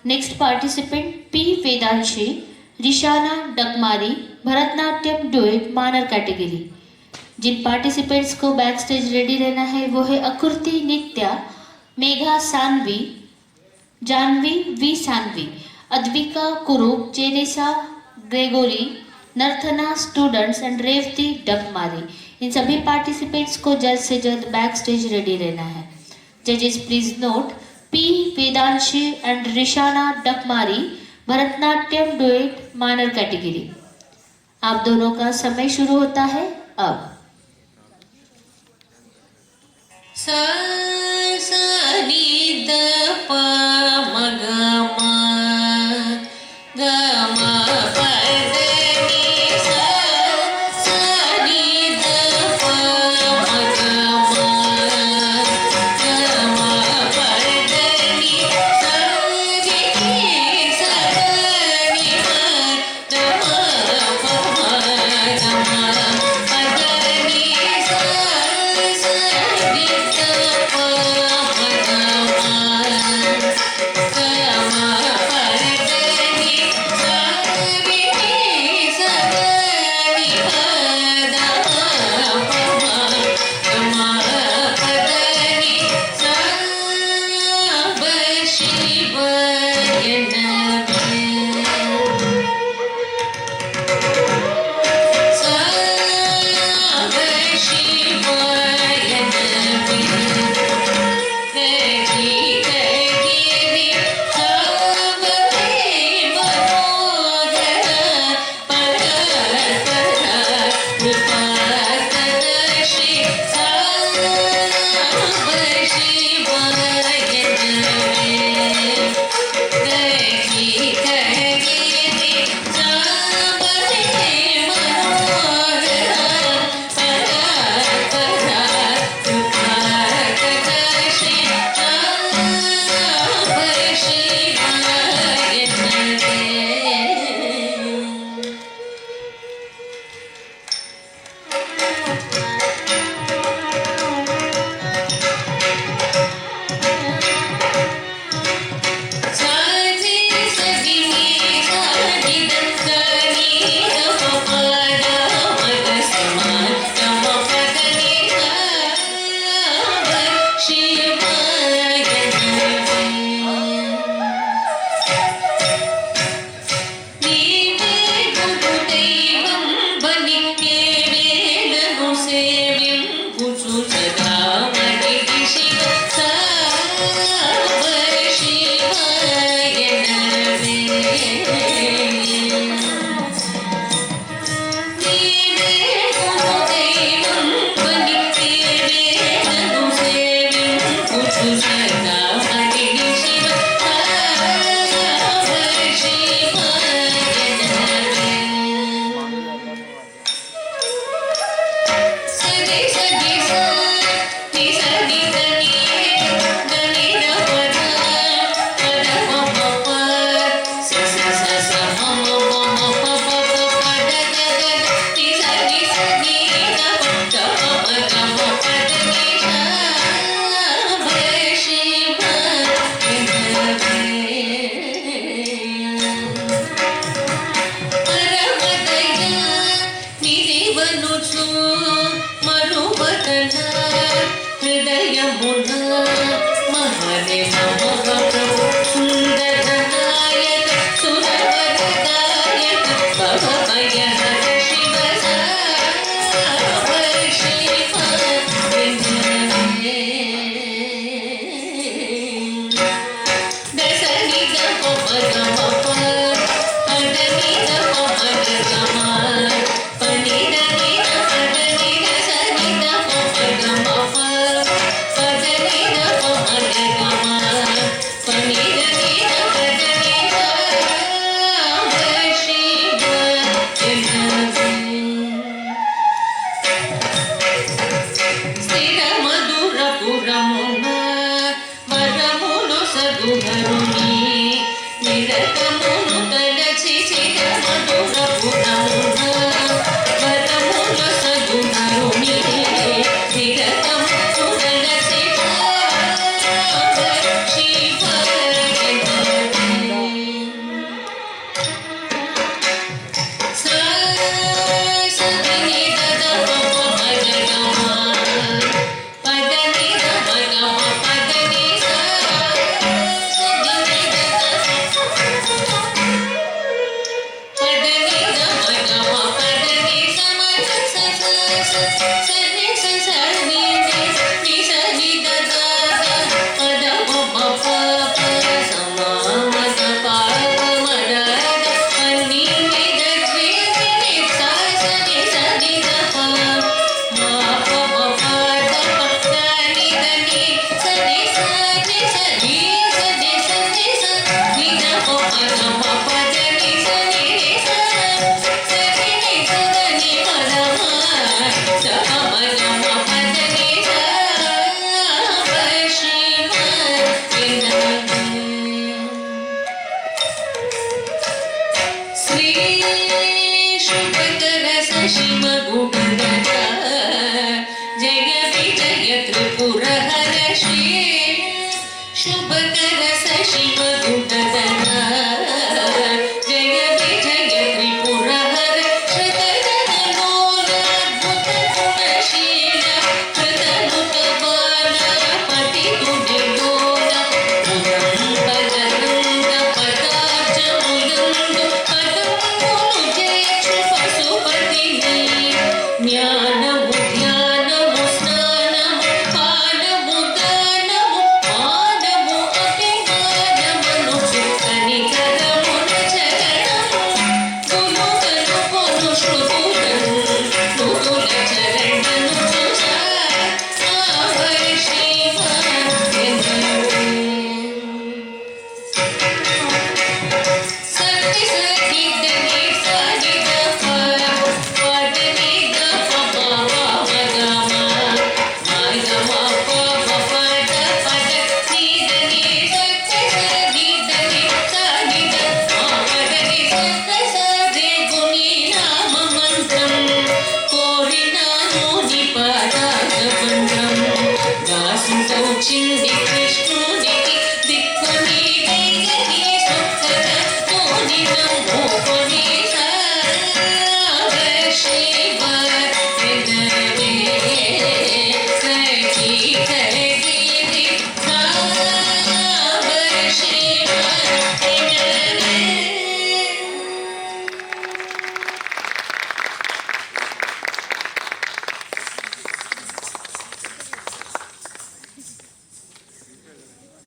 Next participant P. Vedanshi, Rishana Dagmari, Bharatanatyam duet minor category. जिन participants को back stage ready रहना है वो है Akruti Nitya, Megha Saanvi, Jhanvi V Saanvi, Advika Kurup, Jenessa Gregory, Narthana students and Revathi Dagmari. इन सभी पार्टिसिपेंट्स को जल्द से जल्द बैक स्टेज रेडी रहना है। जजेस please note, P Vedanshi and Rishana Dagmari, Bharatanatyam duet minor category. आप दोनों का समय शुरू होता है अब। सा सा नी द प म ग म ग म प द नी सा सा नी द प म ग म ग म प द नी सा रे नी सा नी म द म प म ग म प द नी सा सा नी द प म ग श्री शुभकर शिव गुणगण जय विजय त्रिपुर हर श्री शुभकर शिव